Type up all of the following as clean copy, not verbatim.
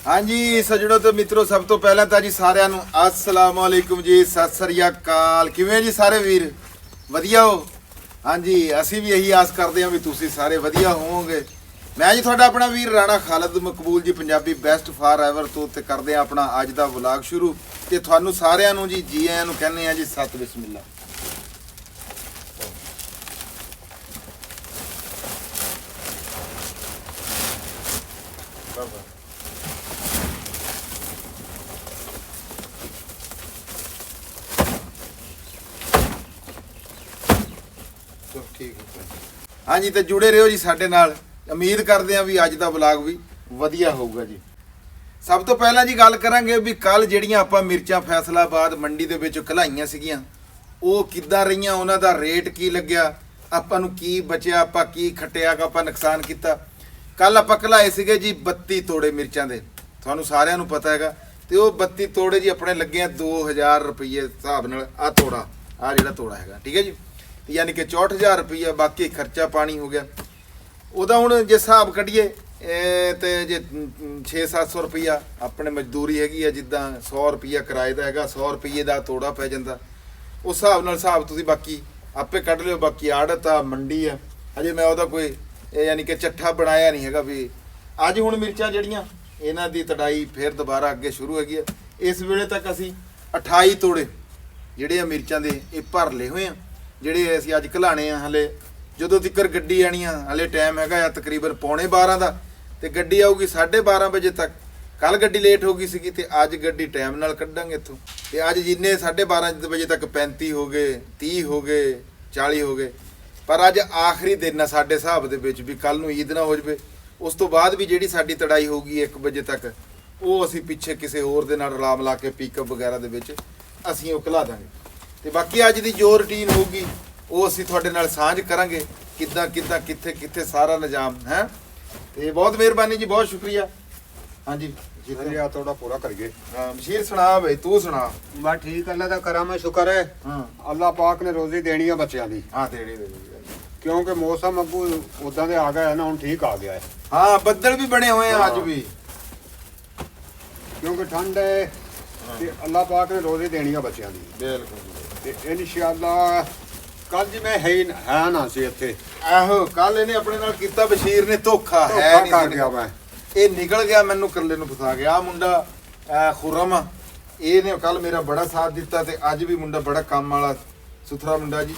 हाँ जी सजणों तो मित्रों सब तो पहला तो जी साਰਿਆਂ ਨੂੰ अस्सलाम वालेकुम जी सत श्री अकाल किवें जी सारे वीर ਵਧੀਆ ਹੋ हाँ जी ਅਸੀਂ ਵੀ ਇਹੀ ਆਸ ਕਰਦੇ ਹਾਂ ਵੀ ਤੁਸੀਂ ਸਾਰੇ ਵਧੀਆ ਹੋਵੋਗੇ। ਮੈਂ ਜੀ ਤੁਹਾਡਾ ਆਪਣਾ ਵੀਰ ਰਾਣਾ ਖਾਲਦ ਮਕਬੂਲ ਜੀ ਪੰਜਾਬੀ ਬੈਸਟ ਫਾਰ ਐਵਰ ਤੋਂ ਤੇ ਕਰਦੇ ਆ ਆਪਣਾ ਅੱਜ ਦਾ ਵਲੌਗ ਸ਼ੁਰੂ ਤੇ ਤੁਹਾਨੂੰ ਸਾਰਿਆਂ ਨੂੰ ਜੀ ਆਇਆਂ ਨੂੰ ਕਹਿੰਦੇ ਆ ਜੀ ਸਤ ਬਿਸਮਿਲ੍ਲਾ। हाँ जी तो जुड़े रहो जी साडे नाल उम्मीद करते हैं भी अज का व्लॉग भी वधिया होगा जी। सब तो पहला जी गल करांगे भी कल जिहड़ियां आपां मिर्चां फैसलाबाद मंडी दे विच घलाइयां सीगियां ਉਹ किद्दां रहियां ਉਹਨਾਂ ਦਾ रेट की लग्या ਆਪਾਂ ਨੂੰ ਕੀ बचिया ਆਪਾਂ ਕੀ खटिया ਆਪਾਂ ਨੁਕਸਾਨ ਕੀਤਾ। ਕੱਲ ਆਪਾਂ ਘਲਾਏ ਸੀਗੇ ਜੀ 32 ਤੋੜੇ ਮਿਰਚਾਂ ਦੇ ਤੁਹਾਨੂੰ ਸਾਰਿਆਂ ਨੂੰ ਪਤਾ ਹੈਗਾ ਤੇ ਉਹ 32 ਤੋੜੇ ਜੀ ਆਪਣੇ ਲੱਗੇ ਆ 2000 ਰੁਪਏ ਹਿਸਾਬ ਨਾਲ ਆ ਤੋੜਾ ਆ ਜਿਹੜਾ ਤੋੜਾ ਹੈਗਾ ਠੀਕ ਹੈ ਜੀ यानी कि 64,000 रुपया बाकी खर्चा पानी हो गया ਉਹਦਾ ਹੁਣ ਜੇ ਹਿਸਾਬ ਕੱਢੀਏ ਤੇ ਜੇ 6-700 ਰੁਪਇਆ ਆਪਣੇ ਮਜ਼ਦੂਰੀ ਹੈਗੀ ਆ ਜਿੱਦਾਂ 100 ਰੁਪਇਆ ਕਿਰਾਏ ਦਾ ਹੈਗਾ 100 ਰੁਪਏ ਦਾ ਤੋੜਾ ਪੈ ਜਾਂਦਾ ਉਸ ਹਿਸਾਬ ਨਾਲ ਹਿਸਾਬ ਤੁਸੀਂ ਬਾਕੀ ਆਪੇ ਕੱਢ ਲਿਓ। ਬਾਕੀ ਆੜਤ ਆ ਮੰਡੀ ਆ ਅਜੇ ਮੈਂ ਉਹਦਾ ਕੋਈ ਯਾਨੀ ਕਿ ਚੱਠਾ ਬਣਾਇਆ ਨਹੀਂ ਹੈਗਾ ਵੀ ਅੱਜ ਹੁਣ ਮਿਰਚਾਂ ਜਿਹੜੀਆਂ ਇਹਨਾਂ ਦੀ ਤੜਾਈ ਫਿਰ ਦੁਬਾਰਾ ਅੱਗੇ ਸ਼ੁਰੂ ਹੈਗੀ ਆ। ਇਸ ਵੇਲੇ ਤੱਕ ਅਸੀਂ 28 ਤੋੜੇ ਜਿਹੜੇ ਆ ਮਿਰਚਾਂ ਦੇ ਇਹ ਭਰ ਲਏ ਹੋਏ ਆ ਜਿਹੜੇ ਅਸੀਂ ਅੱਜ ਘਲਾਣੇ ਆ। ਹਲੇ ਜਦੋਂ ਤੀਕਰ ਗੱਡੀ ਆਣੀ ਆ ਹਲੇ ਟਾਈਮ ਹੈਗਾ ਆ ਤਕਰੀਬਨ 11:45 ਦਾ ਤੇ ਗੱਡੀ ਆਊਗੀ 12:30 ਵਜੇ ਤੱਕ। ਕੱਲ ਗੱਡੀ ਲੇਟ ਹੋ ਗਈ ਸੀਗੀ ਤੇ ਅੱਜ ਗੱਡੀ ਟਾਈਮ ਨਾਲ ਕੱਢਾਂਗੇ ਇੱਥੋਂ ਤੇ ਅੱਜ ਜਿੰਨੇ 12:30 ਵਜੇ ਤੱਕ 35 ਹੋ ਗਏ 30 ਹੋ ਗਏ 40 ਹੋ ਗਏ ਪਰ ਅੱਜ ਆਖਰੀ ਦਿਨ ਆ ਸਾਡੇ ਹਿਸਾਬ ਦੇ ਵਿੱਚ ਵੀ ਕੱਲ ਨੂੰ ਈਦ ਨਾ ਹੋ ਜਵੇ। ਉਸ ਤੋਂ ਬਾਅਦ ਵੀ ਜਿਹੜੀ ਸਾਡੀ ਤੜਾਈ ਹੋਊਗੀ 1 ਵਜੇ ਤੱਕ ਉਹ ਅਸੀਂ ਪਿੱਛੇ ਕਿਸੇ ਹੋਰ ਦੇ ਨਾਲ ਰਲਾ ਮਿਲਾ ਕੇ ਪਿਕਅਪ ਵਗੈਰਾ ਦੇ ਵਿੱਚ ਅਸੀਂ ਉਹ ਘਲਾ ਦਾਂਗੇ। ਤੇ ਬਾਕੀ ਅੱਜ ਦੀ ਜੋ ਰੁਟੀਨ ਹੋਊਗੀ ਉਹ ਅਸੀਂ ਤੁਹਾਡੇ ਨਾਲ ਸਾਂਝ ਕਰਾਂਗੇ ਕਿੱਦਾਂ ਕਿੱਥੇ ਸਾਰਾ ਨਿਜ਼ਾਮ ਹੈ। ਤੇ ਬਹੁਤ ਮਿਹਰਬਾਨੀ ਜੀ ਬਹੁਤ ਸ਼ੁਕਰੀਆ। ਹਾਂਜੀ जी थोड़ा पूरा करिए। मशीर सुना भाई तू सुना। बस ठीक अल्लाह का करम है शुक्र है। अल्लाह पाक ने रोजी देनी है बच्चों की। हाँ देनी क्योंकि मौसम अगू उदा दे आ गया है ना हुन ठीक आ गया है। हाँ बदल भी बने हुए हैं आज भी क्योंकि ठंड है ते अल्लाह पाक ने रोजी देनी है बच्चों की बिल्कुल ते इंशाअल्लाह कल जी मैं है ना सी इत्थे आहो कल इन्हें अपने नाल कीता बशीर ने धोखा है नहीं कर गया मैं ਇਹ ਨਿਕਲ ਗਿਆ ਮੈਨੂੰ ਇਕੱਲੇ ਨੂੰ ਫਸਾ ਗਿਆ। ਆ ਮੁੰਡਾ ਖੁਰਮ ਇਹਨੇ ਕੱਲ ਮੇਰਾ ਬੜਾ ਸਾਥ ਦਿੱਤਾ ਤੇ ਅੱਜ ਵੀ ਮੁੰਡਾ ਬੜਾ ਕੰਮ ਵਾਲਾ ਸੁਥਰਾ ਮੁੰਡਾ ਜੀ।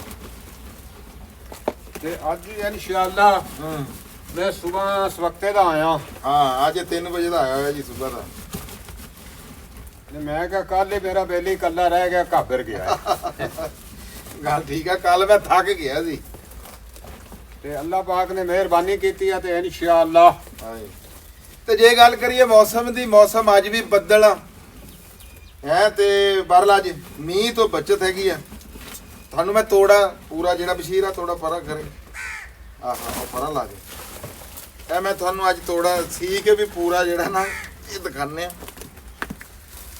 ਤੇ ਅੱਜ ਇਨਸ਼ਾਅੱਲਾ ਮੈਂ ਸਵੇਰ ਸਵਖਤੇ ਦਾ ਆਇਆ। ਹਾਂ ਅੱਜ 3 ਵਜੇ ਦਾ ਆਇਆ ਹੋਇਆ ਜੀ ਸਵੇਰ ਦਾ। ਤੇ ਮੈਂ ਕਿਹਾ ਕੱਲ ਹੀ ਮੇਰਾ ਬੇਲੀ ਕੱਲਾ ਰਹਿ ਗਿਆ ਘਾਬਰ ਗਿਆ। ਗੱਲ ਠੀਕ ਆ ਕੱਲ ਮੈਂ ਥੱਕ ਗਿਆ ਸੀ ਤੇ ਅੱਲਾਹ ਪਾਕ ਨੇ ਮਿਹਰਬਾਨੀ ਕੀਤੀ ਆ ਤੇ ਇਨਸ਼ਾਅੱਲਾ। ਤੇ ਜੇ ਗੱਲ ਕਰੀਏ ਮੌਸਮ ਦੀ ਮੌਸਮ ਅੱਜ ਵੀ ਬੱਦਲ ਆ ਹੈ ਤੇ ਬਰਲ ਅੱਜ ਮੀਂਹ ਤੋਂ ਬਚਤ ਹੈਗੀ ਆ। ਤੁਹਾਨੂੰ ਮੈਂ ਤੋੜਾ ਪੂਰਾ ਜਿਹੜਾ ਬਸ਼ੀਰ ਆ ਤੋੜਾ ਪਰਾਂ ਕਰੇ ਆਹਾ ਪਰਾਂ ਲਾ ਦੇ ਇਹ ਮੈਂ ਤੁਹਾਨੂੰ ਅੱਜ ਤੋੜਾ ਸੀ ਕੇ ਵੀ ਪੂਰਾ ਜਿਹੜਾ ਨਾ ਇਹ ਦਿਖਾਣੇ ਆ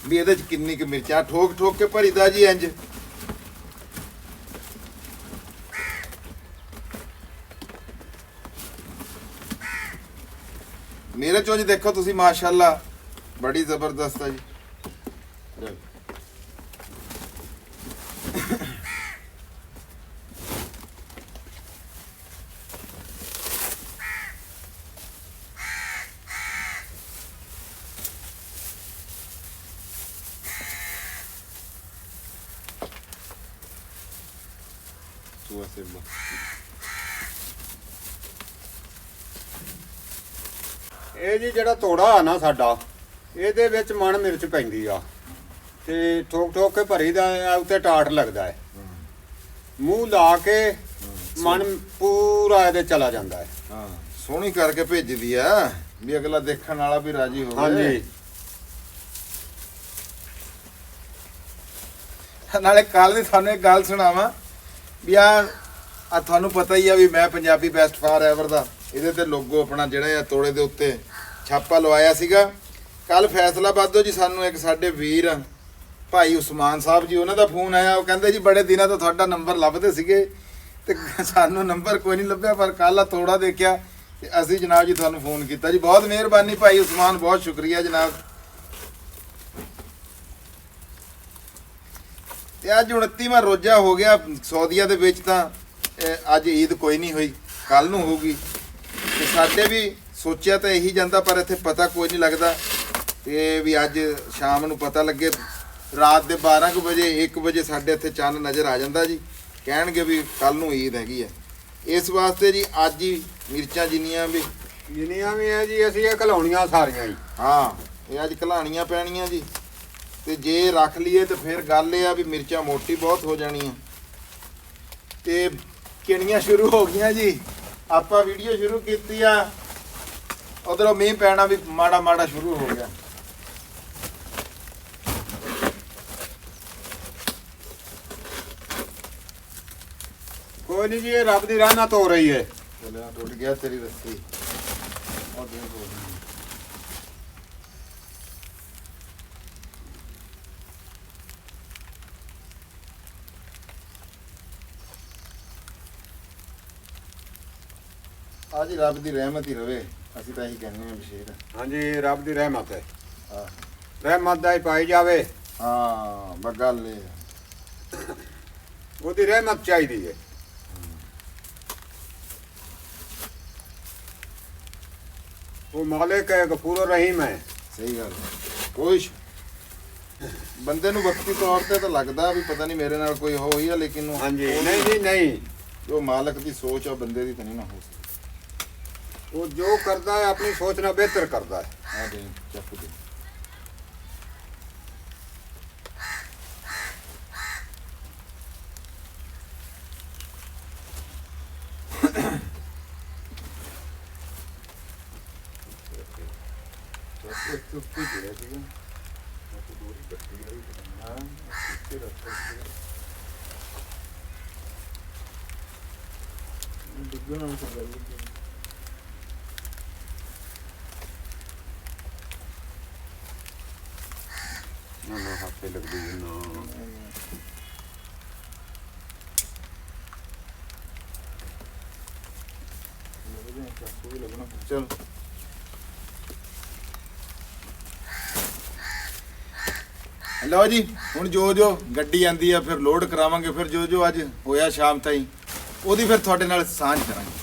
ਵੀ ਇਹਦੇ ਚ ਕਿੰਨੀ ਕੁ ਮਿਰਚਾਂ ਠੋਕ ਕੇ ਭਰੀਦਾ ਜੀ ਇੰਜ। मेरे चो जी देखो तुसी माशाअल्लाह बड़ी जबरदस्त है जी। ਇਹ ਜੀ ਜਿਹੜਾ ਤੋੜਾ ਆ ਨਾ ਸਾਡਾ ਇਹਦੇ ਵਿੱਚ ਮਣ ਮਿਰਚ ਪੈਂਦੀ ਆ ਤੇ ਠੋਕ ਕੇ ਭਰੀਦਾ ਉੱਤੇ ਟਾਟ ਲੱਗਦਾ ਹੈ ਮੂੰਹ ਲਾ ਕੇ ਮਣ ਪੂਰਾ ਇਹਦੇ ਚਲਾ ਜਾਂਦਾ ਹੈ। ਹਾਂ ਸੋਹਣੀ ਕਰਕੇ ਭੇਜਦੀ ਆ ਵੀ ਅਗਲਾ ਦੇਖਣ ਵਾਲਾ ਵੀ ਰਾਜੀ ਹੋਵੇ। ਹਾਂਜੀ ਨਾਲੇ ਕੱਲ ਦੀ ਤੁਹਾਨੂੰ ਇੱਕ ਗੱਲ ਸੁਣਾਵਾਂ ਵੀ ਆ ਤੁਹਾਨੂੰ ਪਤਾ ਹੀ ਆ ਵੀ ਮੈਂ ਪੰਜਾਬੀ ਬੈਸਟ ਫਾਰ ਐਵਰ ਦਾ ਇਹਦੇ ਤੇ ਲੋਗੋ ਆਪਣਾ ਜਿਹੜਾ ਆ ਤੋੜੇ ਦੇ ਉੱਤੇ ਛਾਪਾ ਲਵਾਇਆ ਸੀਗਾ। ਕੱਲ ਫੈਸਲਾਬਾਦੋਂ ਜੀ ਸਾਨੂੰ ਇੱਕ ਸਾਡੇ ਵੀਰ ਭਾਈ ਉਸਮਾਨ ਸਾਹਿਬ ਜੀ ਉਹਨਾਂ ਦਾ ਫੋਨ ਆਇਆ। ਉਹ ਕਹਿੰਦੇ ਜੀ ਬੜੇ ਦਿਨਾਂ ਤੋਂ ਤੁਹਾਡਾ ਨੰਬਰ ਲੱਭਦੇ ਸੀਗੇ ਤੇ ਸਾਨੂੰ ਨੰਬਰ ਕੋਈ ਨਹੀਂ ਲੱਭਿਆ ਪਰ ਕੱਲ ਆ ਤੋੜਾ ਦੇਖਿਆ ਤੇ ਅਸੀਂ ਜਨਾਬ ਜੀ ਤੁਹਾਨੂੰ ਫੋਨ ਕੀਤਾ ਜੀ। ਬਹੁਤ ਮਿਹਰਬਾਨੀ ਭਾਈ ਉਸਮਾਨ, ਬਹੁਤ ਸ਼ੁਕਰੀਆ ਜਨਾਬ। ਤੇ ਅੱਜ 29ਵਾਂ ਰੋਜ਼ਾ ਹੋ ਗਿਆ ਸਊਦੀਆ ਦੇ ਵਿੱਚ। ਤਾਂ ਅੱਜ ਈਦ ਕੋਈ ਨਹੀਂ ਹੋਈ, ਕੱਲ ਨੂੰ ਹੋਊਗੀ। ਤੇ ਸਾਡੇ ਵੀ ਸੋਚਿਆ ਤਾਂ ਇਹੀ ਜਾਂਦਾ, ਪਰ ਇੱਥੇ ਪਤਾ ਕੋਈ ਨਹੀਂ ਲੱਗਦਾ। ਤੇ ਵੀ ਅੱਜ ਸ਼ਾਮ ਨੂੰ ਪਤਾ ਲੱਗੇ, ਰਾਤ ਦੇ 12 ਕੁ ਵਜੇ 1 ਵਜੇ ਸਾਡੇ ਇੱਥੇ ਚੰਨ ਨਜ਼ਰ ਆ ਜਾਂਦਾ ਜੀ। ਕਹਿਣਗੇ ਵੀ ਕੱਲ ਨੂੰ ਈਦ ਹੈਗੀ ਹੈ। ਇਸ ਵਾਸਤੇ ਜੀ ਅੱਜ ਹੀ ਮਿਰਚਾਂ ਜਿੰਨੀਆਂ ਵੀ ਹੈ ਜੀ ਅਸੀਂ ਇਹ ਘਲਾਉਣੀਆਂ ਸਾਰੀਆਂ ਹੀ। ਹਾਂ, ਇਹ ਅੱਜ ਘਲਾਣੀਆਂ ਪੈਣੀਆਂ ਜੀ। ਤੇ ਜੇ ਰੱਖ ਲਈਏ ਤੇ ਫਿਰ ਗੱਲ ਇਹ ਆ ਵੀ ਮਿਰਚਾਂ ਮੋਟੀ ਬਹੁਤ ਹੋ ਜਾਣੀਆਂ। ਤੇ ਕਿਣੀਆਂ ਸ਼ੁਰੂ ਹੋ ਗਈਆਂ ਜੀ। ਆਪਾਂ ਵੀਡੀਓ ਸ਼ੁਰੂ ਕੀਤੀ ਆ, ਉਧਰੋਂ ਮੀਂਹ ਪੈਣਾ ਵੀ ਮਾੜਾ ਮਾੜਾ ਸ਼ੁਰੂ ਹੋ ਗਿਆ। ਕੋਈ ਨਹੀਂ ਜੀ, ਇਹ ਰੱਬ ਦੀ ਰਹਿਮਤ ਹੋ ਰਹੀ ਹੈ। ਚਲਿਆ ਟੁੱਟ ਗਿਆ ਤੇਰੀ ਰੱਸੀ। ਉਹ ਦੇਖੋ ਅੱਜ ਰੱਬ ਦੀ ਰਹਿਮਤ ਹੀ ਰਵੇ, ਅਸੀਂ ਤਾਂ ਇਹੀ ਕਹਿੰਦੇ ਹਾਂ ਬਸ਼ੀਰ। ਹਾਂਜੀ, ਰੱਬ ਦੀ ਰਹਿਮਤ ਹੈ। ਹਾਂ ਰਹਿਮਤ ਦਾ ਹੀ ਪਾਈ ਜਾਵੇ। ਹਾਂ, ਬਸ ਗੱਲ ਇਹ ਆ। ਉਹਦੀ ਰਹਿਮਤ ਚਾਹੀਦੀ ਹੈ। ਉਹ ਮਾਲਿਕ ਹੈ, ਗਫੂਰ ਰਹੀਮ ਹੈ। ਸਹੀ ਗੱਲ ਹੈ। ਕੋਈ ਬੰਦੇ ਨੂੰ ਵਕਤੀ ਤੌਰ ਤੇ ਤਾਂ ਲੱਗਦਾ ਵੀ ਪਤਾ ਨਹੀਂ ਮੇਰੇ ਨਾਲ ਕੋਈ ਹੋਈ ਆ, ਲੇਕਿਨ ਉਹ ਹਾਂਜੀ, ਨਹੀਂ ਜੀ ਨਹੀਂ, ਜੋ ਮਾਲਕ ਦੀ ਸੋਚ ਆ ਬੰਦੇ ਦੀ ਤਾਂ ਨਹੀਂ ਨਾ ਹੋ ਸਕਦੀ। ਉਹ ਜੋ ਕਰਦਾ ਹੈ ਆਪਣੀ ਸੋਚ ਨਾਲ ਬਿਹਤਰ ਕਰਦਾ ਹੈ। ਆ ਦੇ ਚੱਕ ਦੇ। ਨਾ ਹੱਥੇ ਲੱਗਦੀ ਹੈ ਨਾ। ਚਲ ਲਓ ਜੀ, ਹੁਣ ਜੋ ਜੋ ਗੱਡੀ ਆਂਦੀ ਆ ਫਿਰ ਲੋਡ ਕਰਾਵਾਂਗੇ। ਫਿਰ ਜੋ ਜੋ ਅੱਜ ਹੋਇਆ ਸ਼ਾਮ ਤਾਈਂ ਉਹਦੀ ਫਿਰ ਤੁਹਾਡੇ ਨਾਲ ਸਾਂਝ ਕਰਾਂਗੇ।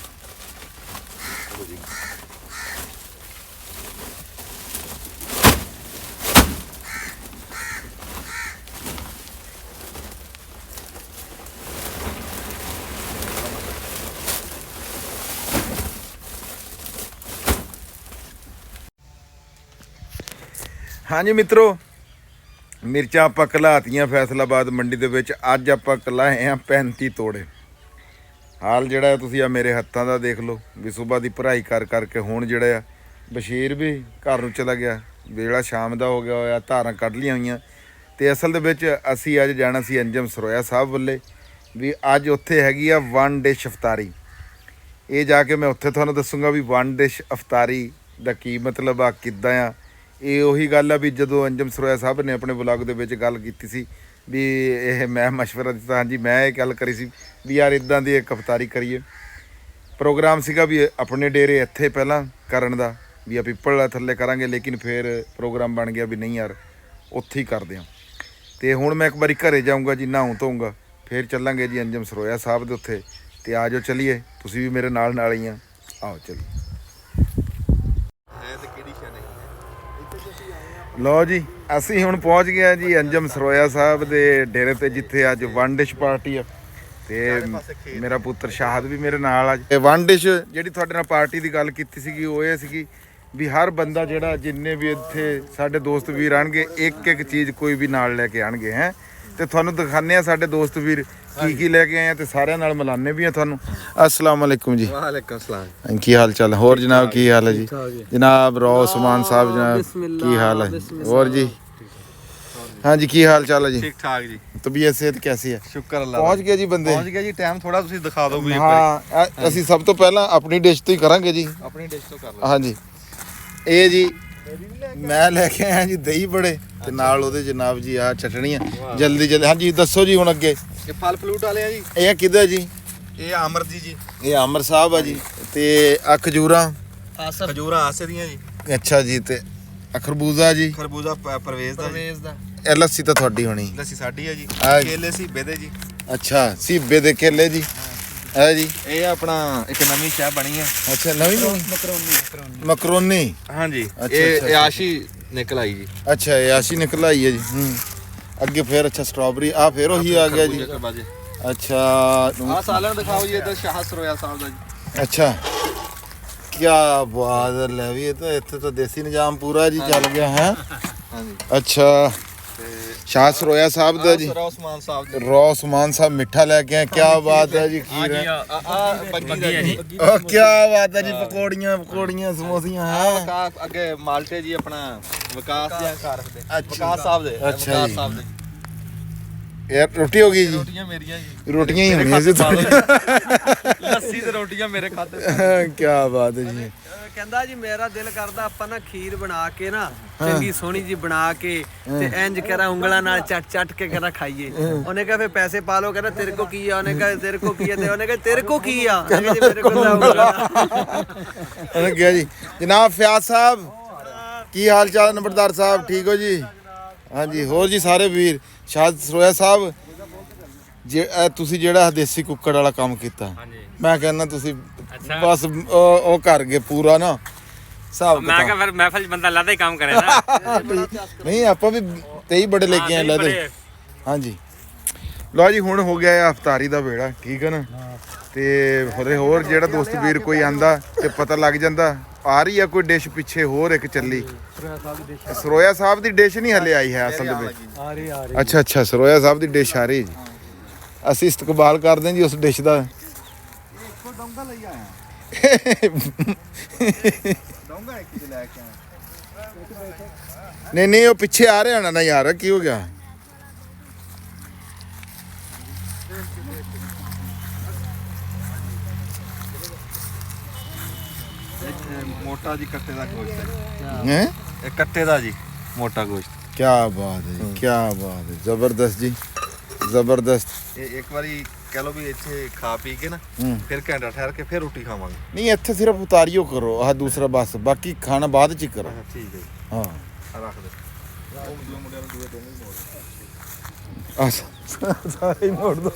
ਹਾਂਜੀ ਮਿੱਤਰੋ, ਮਿਰਚਾਂ ਆਪਾਂ ਘਲਾਤੀਆਂ ਫੈਸਲਾਬਾਦ ਮੰਡੀ ਦੇ ਵਿੱਚ। ਅੱਜ ਆਪਾਂ ਘਲਾਏ ਆ 35 ਤੋੜੇ। ਹਾਲ ਜਿਹੜਾ ਤੁਸੀਂ ਆ ਮੇਰੇ ਹੱਥਾਂ ਦਾ ਦੇਖ ਲਓ ਵੀ ਸੁਬਾਹ ਦੀ ਭਰਾਈ ਕਰ ਕਰਕੇ ਹੁਣ ਜਿਹੜਾ ਆ ਬਸ਼ੀਰ ਵੀ ਘਰ ਨੂੰ ਚਲਾ ਗਿਆ। ਵੇਲਾ ਸ਼ਾਮ ਦਾ ਹੋ ਗਿਆ ਹੋਇਆ, ਧਾਰਾਂ ਕੱਢ ਲਈਆਂ ਹੋਈਆਂ। ਤੇ ਅਸਲ ਦੇ ਵਿੱਚ ਅਸੀਂ ਅੱਜ ਜਾਣਾ ਸੀ ਅੰਜਮ ਸਰੋਇਆ ਸਾਹਿਬ ਵੱਲੇ, ਵੀ ਅੱਜ ਉੱਥੇ ਹੈਗੀ ਆ 1 ਡਿਸ਼ ਅਫਤਾਰੀ। ਇਹ ਜਾ ਕੇ ਮੈਂ ਉੱਥੇ ਤੁਹਾਨੂੰ ਦੱਸੂਗਾ ਵੀ 1 ਡਿਸ਼ ਅਫਤਾਰੀ ਦਾ ਕੀ ਮਤਲਬ ਆ, ਕਿੱਦਾਂ ਆ। ਇਹ ਉਹੀ ਗੱਲ ਆ ਵੀ ਜਦੋਂ ਅੰਜਮ ਸਰੋਇਆ ਸਾਹਿਬ ਨੇ ਆਪਣੇ ਵਲੌਗ ਦੇ ਵਿੱਚ ਗੱਲ ਕੀਤੀ ਸੀ ਵੀ ਇਹ ਮੈਂ ਮਸ਼ਵਰਾ ਦਿੱਤਾ। ਹਾਂਜੀ, ਮੈਂ ਇਹ ਗੱਲ ਕਰੀ ਸੀ ਵੀ ਯਾਰ ਇਦਾਂ ਦੀ ਇੱਕ ਅਫਤਾਰੀ ਕਰੀਏ। ਪ੍ਰੋਗਰਾਮ ਸੀਗਾ ਵੀ ਆਪਣੇ ਡੇਰੇ ਇੱਥੇ ਪਹਿਲਾਂ ਕਰਨ ਦਾ, ਵੀ ਆ ਪਿੱਪਲ ਥੱਲੇ ਕਰਾਂਗੇ, ਲੇਕਿਨ ਫਿਰ ਪ੍ਰੋਗਰਾਮ ਬਣ ਗਿਆ ਵੀ ਨਹੀਂ ਯਾਰ ਉੱਥੇ ਹੀ ਕਰਦੇ ਹਾਂ। ਤੇ ਹੁਣ ਮੈਂ ਇੱਕ ਵਾਰੀ ਘਰੇ ਜਾਊਂਗਾ ਜੀ, ਨਹਾਉਂ ਧੋਊਂਗਾ, ਫਿਰ ਚੱਲਾਂਗੇ ਜੀ ਅੰਜਮ ਸਰੋਇਆ ਸਾਹਿਬ ਦੇ ਉੱਥੇ। ਤੇ ਆ ਜਾਓ ਚੱਲੀਏ, ਤੁਸੀਂ ਵੀ ਮੇਰੇ ਨਾਲ ਨਾਲ ਹੀ ਆ, ਆਓ ਚੱਲੀਏ। ਲਓ ਜੀ, ਅਸੀਂ ਹੁਣ ਪਹੁੰਚ ਗਏ ਜੀ ਅੰਜਮ ਸਰੋਇਆ ਸਾਹਿਬ ਦੇ ਡੇਰੇ ਤੇ, ਜਿੱਥੇ ਅੱਜ 1 ਡਿਸ਼ ਪਾਰਟੀ ਆ। ਤੇ ਮੇਰਾ ਪੁੱਤਰ ਸ਼ਾਹਦ ਵੀ ਮੇਰੇ ਨਾਲ ਅੱਜ। ਇਹ 1 ਡਿਸ਼ ਜਿਹੜੀ ਤੁਹਾਡੇ ਨਾਲ ਪਾਰਟੀ ਦੀ ਗੱਲ ਕੀਤੀ ਸੀਗੀ ਉਹ ਇਹ ਸੀਗੀ ਵੀ ਹਰ ਬੰਦਾ ਜਿਹੜਾ, ਜਿੰਨੇ ਵੀ ਇੱਥੇ ਸਾਡੇ ਦੋਸਤ ਵੀਰ ਆਣਗੇ, ਇੱਕ ਇੱਕ ਚੀਜ਼ ਕੋਈ ਵੀ ਨਾਲ ਲੈ ਕੇ ਆਣਗੇ ਹੈ। ਤੇ ਤੁਹਾਨੂੰ ਦਿਖਾਉਂਦੇ ਆ ਸਾਡੇ ਦੋਸਤ ਵੀਰ ਕੀ ਕੀ ਲੈ ਕੇ ਆਏ ਆ, ਤੇ ਸਾਰਿਆਂ ਨਾਲ ਮਿਲਾਨੇ ਵੀ ਆ ਤੁਹਾਨੂੰ। अस्सलाम वालेकुम जी। वालेकुम सलाम। की हाल चाल है? और जनाब की हाल है जी? जनाब रो उस्मान साहब जनाब की हाल है? और जी हाँ जी की हाल चाल है जी? ठीक ठाक जी। तबीयत सेहत कैसी है? शुक्र अल्लाह पहुंच गए जी बंदे? पहुंच गया जी। टाइम थोड़ा ਤੁਸੀਂ ਦਿਖਾ ਦਿਓ ਵੀ ਹਾਂ, ਅਸੀਂ ਸਭ ਤੋਂ ਪਹਿਲਾਂ ਆਪਣੀ ਡਿਸ਼ ਤੋਂ ਹੀ ਕਰਾਂਗੇ ਜੀ। ਆਪਣੀ ਡਿਸ਼ ਤੋਂ ਕਰ ਲਓ। ਹਾਂਜੀ, ਇਹ ਜੀ ਮੈਂ ਲੈ ਕੇ ਆਇਆ ਜੀ ਦਹੀਂ ਬੜੇ, ਤੇ ਨਾਲ ਉਹਦੇ ਜਨਾਬ ਜੀ ਆ ਚਟਣੀਆਂ। ਜਲਦੀ ਜਲਦੀ ਹਾਂਜੀ ਦੱਸੋ ਜੀ ਹੁਣ ਅੱਗੇ। ਇਹ ਫਲ ਫਲੂਟ ਵਾਲੇ ਆ ਜੀ। ਇਹ ਕਿਹਦਾ ਜੀ? ਇਹ ਅਮਰ ਜੀ। ਇਹ ਅਮਰ ਸਾਹਿਬ ਆ ਜੀ। ਤੇ ਆ ਖਜੂਰਾਂ ਖਜੂਰਾਂ ਆਸੇ ਦੀਆਂ ਜੀ, ਅੱਛਾ ਜੀ, ਤੇ ਆ ਖਰਬੂਜ਼ਾ ਜੀ, ਖਰਬੂਜ਼ਾ ਪਰਵੇਜ਼ ਦਾ ਜੀ, ਇਹ ਲੱਸੀ ਤਾਂ ਤੁਹਾਡੀ ਹੋਣੀ। ਲੱਸੀ ਸਾਡੀ ਹੈ ਜੀ, ਆਹ ਕੇਲੇ ਸੀ ਬੇਦੇ ਜੀ। ਅੱਛਾ ਸੀਬੇ ਦੇ ਕੇਲੇ ਜੀ, ਹੈ ਜੀ। ਇਹ ਆਪਣਾ ਇੱਕ ਨਵੀਂ ਚਾਹ ਬਣੀ ਹੈ। ਅੱਛਾ ਨਵੀਂ ਮਕਰੋਨੀ। ਹਾਂਜੀ ਅੱਛਾ, ਇਹ ਅੱਛਾ। ਆਸ਼ੀ ਨਿਕਲ ਆਈ ਜੀ। ਅੱਛਾ ਇਹ ਆਸ਼ੀ ਨਿਕਲ ਆਈ ਹੈ ਜੀ। ਅੱਗੇ ਫਿਰ ਅੱਛਾ ਸਟ੍ਰਾਬੇਰੀ ਆ ਫਿਰ ਉਹੀ ਆ ਗਿਆ ਜੀ। ਅੱਛਾ ਆ ਸਾਲਾਂ ਦਿਖਾਓ ਜੀ, ਇਧਰ ਸ਼ਾਹ ਸਰੋਇਆ ਸਾਹਿਬ ਦਾ ਜੀ। ਅੱਛਾ ਕੀ ਬਾਤ ਹੈ, ਲੈ ਵੀ ਇਹ ਤਾਂ ਇੱਥੇ ਤਾਂ ਦੇਸੀ ਨਿਜ਼ਾਮ ਪੂਰਾ ਜੀ ਚੱਲ ਗਿਆ ਹੈ। ਹਾਂਜੀ ਅੱਛਾ ਸ਼ਾਹ ਸਰੋਇਆ ਸਾਹਿਬ ਦਾ ਜੀ, ਉਸਮਾਨ ਸਾਹਿਬ ਦਾ ਰੋ ਉਸਮਾਨ ਸਾਹਿਬ ਮਿੱਠਾ ਲੈ ਕੇ ਆਏ, ਕੀ ਬਾਤ ਹੈ ਜੀ। ਖੀਰ ਹੈ, ਆ ਬੱਗੀ ਦਾ ਜੀ। ਉਹ ਕੀ ਬਾਤ ਹੈ ਜੀ। ਪਕੌੜੀਆਂ ਸਮੋਸੀਆਂ ਹੈ। ਅੱਗੇ ਮਾਲਟੇ ਜੀ ਆਪਣਾ ਵਿਕਾਸ ਦੇ ਘਰ ਦੇ, ਅੱਛਾ। ਵਿਕਾਸ ਸਾਹਿਬ ਦੇ, ਅੱਛਾ ਵਿਕਾਸ ਜੀ। ਸਾਹਿਬ ਦੇ। ਇਹ ਰੋਟੀ ਹੋ ਗਈ ਜੀ। ਰੋਟੀਆਂ ਮੇਰੀਆਂ ਜੀ, ਰੋਟੀਆਂ ਹੀ ਹੋਣੀਆਂ ਸੀ ਤੁਹਾਡੀਆਂ। ਲੱਸੀ ਤੇ ਰੋਟੀਆਂ ਮੇਰੇ ਖਾਤੇ। ਕੀ ਬਾਤ ਹੈ ਜੀ। ਕਹਿੰਦਾ ਜੀ ਮੇਰਾ ਦਿਲ ਕਰਦਾ ਆਪਾਂ ਨਾ ਖੀਰ ਬਣਾ ਕੇ ਨਾ ਚੰਗੀ ਸੋਹਣੀ ਜੀ ਬਣਾ ਕੇ ਤੇ ਇੰਜ ਕਰਾਂ ਉਂਗਲਾਂ ਨਾਲ ਚੱਟ ਕੇ ਕਰਾਂ ਖਾਈਏ। ਉਹਨੇ ਕਿਹਾ ਫੇ ਪੈਸੇ ਪਾ ਲਓ, ਕਹਿੰਦਾ ਤੇਰੇ ਕੋ ਕੀ ਆ? ਉਹਨੇ ਕਿਹਾ ਤੇਰੇ ਕੋ ਕੀ ਆ? ਤੇ ਉਹਨੇ ਕਿਹਾ ਤੇਰੇ ਕੋ ਕੀ ਆ? ਉਹਨੇ ਕਿਹਾ ਜੀ ਮੇਰੇ ਕੋਲ ਤਾਂ ਉਂਗਲਾਂ ਆ। ਉਹਨੇ ਕਿਹਾ ਜੀ ਜਨਾਬ ਫਿਆਜ਼ ਸਾਹਿਬ ਕੀ ਹਾਲ ਚਾਲ? ਨੰਬਰਦਾਰ ਸਾਹਿਬ ਠੀਕ ਹੋ ਜੀ? ਹਾਂਜੀ ਹੋਰ ਜੀ ਸਾਰੇ ਵੀਰ। ਸ਼ਾਹ ਸਰੋਇਆ ਸਾਹਿਬ ਤੁਸੀਂ ਜਿਹੜਾ ਦੇਸੀ ਕੁੱਕੜ ਵਾਲਾ ਕੰਮ ਕੀਤਾ, ਮੈਂ ਕਹਿੰਦਾ ਤੁਸੀਂ ਬਸ ਉਹ ਕਰ ਗਏ ਪੂਰਾ ਨਾ ਹਿਸਾਬ ਮੈਂ ਕਿਹਾ ਫਿਰ ਮਹਿਫਲ 'ਚ ਬੰਦਾ ਲਾਦਾ ਹੀ ਕੰਮ ਕਰੇ ਨਾ। ਨਹੀਂ ਆਪਾਂ ਵੀ ਤੇਈ ਬੜੇ ਲੈ ਕੇ ਆਏ ਲਾਦੇ। ਹਾਂਜੀ ਲਓ ਜੀ ਹੁਣ ਹੋ ਗਿਆ ਇਹ ਅਫਤਾਰੀ ਦਾ ਵੇੜਾ, ਠੀਕ ਹੈ ਨਾ। ਤੇ ਹੋਰ ਜਿਹੜਾ ਦੋਸਤ ਵੀਰ ਕੋਈ ਆਂਦਾ ਤੇ ਪਤਾ ਲੱਗ ਜਾਂਦਾ ਆ ਰਹੀ ਆ ਕੋਈ ਡਿਸ਼ ਪਿੱਛੇ ਹੋਰ ਇੱਕ ਚੱਲੀ। ਸਰੋਇਆ ਸਾਹਿਬ ਦੀ ਡਿਸ਼ ਨਹੀਂ ਹਲੇ ਆਈ ਹੈ ਅਸਲ ਦੇ ਵਿੱਚ। ਅੱਛਾ ਸਰੋਇਆ ਸਾਹਿਬ ਦੀ ਡਿਸ਼ ਆ ਰਹੀ ਜੀ। ਅਸੀਂ ਇਸਤਕਬਾਲ ਕਰਦੇ ਹਾਂ ਜੀ ਉਸ ਡਿਸ਼ ਦਾ। ਨਹੀਂ ਉਹ ਪਿੱਛੇ ਆ ਰਿਹਾ ਹੋਣਾ ਨਾ ਯਾਰ, ਕੀ ਹੋ ਗਿਆ? ਮੋਟਾ ਜੀ ਕੱਟੇ ਦਾ ਗੋਸ਼ਤ ਹੈ ਹੈ ਇਹ ਕੱਟੇ ਦਾ ਜੀ, ਮੋਟਾ ਗੋਸ਼ਤ। ਕੀ ਬਾਤ ਹੈ ਜੀ, ਕੀ ਬਾਤ ਹੈ, ਜ਼ਬਰਦਸਤ ਜੀ ਜ਼ਬਰਦਸਤ। ਇਹ ਇੱਕ ਵਾਰੀ ਕਹਿ ਲਓ ਵੀ ਇੱਥੇ ਖਾ ਪੀ ਕੇ ਨਾ ਫਿਰ ਘੰਟਾ ਠਹਿਰ ਕੇ ਫਿਰ ਰੋਟੀ ਖਾਵਾਂਗੇ। ਨਹੀਂ ਇੱਥੇ ਸਿਰਫ ਉਤਾਰੀਓ ਕਰੋ ਆਹ ਦੂਸਰਾ, ਬਸ ਬਾਕੀ ਖਾਣਾ ਬਾਅਦ ਚ ਹੀ ਕਰੋ। ਠੀਕ ਹੈ ਜੀ, ਹਾਂ ਆ ਰੱਖ ਦੇ। ਉਹ ਦੂਏ ਮੁੰਡਿਆਂ ਨੂੰ ਦੂਏ ਦੋਵੇਂ ਮੋੜ। ਸਾਰੇ ਹੀ ਮੋੜ ਦੋ,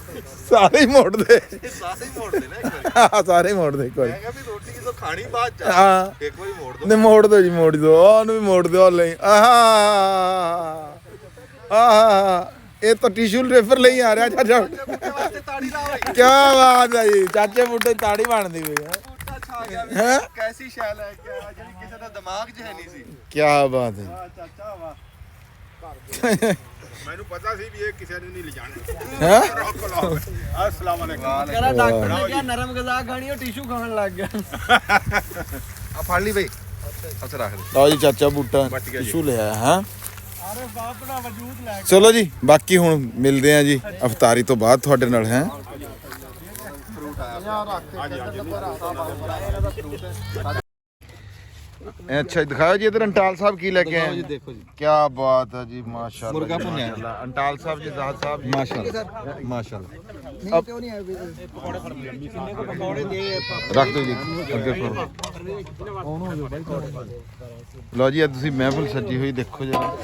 ਸਾਰੇ ਹੀ ਮੋੜ ਦੇ। ਇਹ ਸਾਰੇ ਹੀ ਮੋੜਦੇ ਨੇ ਇੱਕ ਵਾਰੀ। ਹਾਂ ਸਾਰੇ ਹੀ ਮੋੜ ਦੇ ਇੱਕ ਵਾਰੀ। ਮੈਂ ਕਿਹਾ ਵੀ ਰੋਟੀ ਜਦੋਂ ਖਾਣੀ ਬਾਅਦ ਚ ਹਾਂ ਇੱਕ ਵਾਰੀ ਮੋੜ ਦੋ। ਨੇ ਮੋੜ ਦੋ ਜੀ, ਮੋੜ ਦੋ ਉਹਨੂੰ ਵੀ ਮੋੜ ਦਿਓ ਲਈ। ਆਹਾ ਇਹ ਤਾਂ ਟਿਸ਼ੂ ਪੇਪਰ ਲਈ ਆ ਰਿਹਾ ਚਾਚਾ। ਵਾਸਤੇ ਤਾੜੀ ਲਾ ਭਾਈ। ਕੀ ਬਾਤ ਹੈ ਜੀ, ਚਾਚੇ ਬੁੱਢੇ ਤਾੜੀ ਬਣਦੀ ਪਈ ਹੈ। ਬੂਟਾ ਛਾ ਗਿਆ ਵੀ ਹੈਂ? ਕੈਸੀ ਸ਼ੈ ਲੈ ਕੇ ਆਇਆ ਜਿਹੜੀ ਕਿਸੇ ਦਾ ਦਿਮਾਗ 'ਚ ਹੈ ਨਹੀਂ ਸੀ। ਕੀ ਬਾਤ ਹੈ। ਚਾਚਾ ਵਾ ਮੈਨੂੰ ਪਤਾ ਸੀ ਵੀ ਇਹ ਕਿਸੇ ਨੇ ਨਹੀਂ ਲਿਜਾਣਾ। ਹੈ अस्सलाम वालेकुम। ਕਹਿੰਦਾ ਡਾਕਟਰ ਨੇ ਕਿਹਾ ਨਰਮ ਗਜ਼ਾ ਖਾਣੀ, ਉਹ ਟਿਸ਼ੂ ਖਾਣ ਲੱਗ ਗਿਆ। ਆ ਫੜ ਲਈ ਬਈ, ਅੱਛਾ ਰੱਖ ਦੇ। ਲਓ ਜੀ ਚਾਚਾ ਬੂਟਾ ਬਚ ਗਿਆ ਜੀ। ਟਿਸ਼ੂ ਲਿਆ ਹੈ। ਅਰੇ ਬਾਪ ਦਾ ਵਜੂਦ ਲੈ ਚਲੋ ਜੀ ਬਾਕੀ ਹੁਣ ਮਿਲਦੇ ਆ ਜੀ ਅਫਤਾਰੀ ਤੋਂ ਬਾਅਦ ਤੁਹਾਡੇ ਨਾਲ ਹੈ। ਅੱਛਾ ਦਿਖਾਓ ਜੀ ਇਧਰ ਅੰਟਾਲ ਸਾਹਿਬ ਕੀ ਲੈ ਕੇ ਆਏ ਜੀ ਦੇਖੋ ਜੀ, ਕੀ ਬਾਤ ਹੈ ਜੀ, ਮਾਸ਼ਾਅੱਲਾ। ਮੁਰਗਾ ਭੁੰਨਿਆ। ਅੰਟਾਲ ਸਾਹਿਬ ਜੀ, ਜ਼ਾਹਦ ਸਾਹਿਬ ਜੀ, ਮਾਸ਼ਾਅੱਲਾ ਮਾਸ਼ਾਅੱਲਾ। ਰੱਖ ਦਿਓ ਜੀ ਅੱਗੇ ਫੜੋ। ਲਓ ਜੀ ਅੱਜ ਤੁਸੀਂ ਮਹਿਫਲ ਸੱਜੀ ਹੋਈ ਦੇਖੋ ਜਰਾ।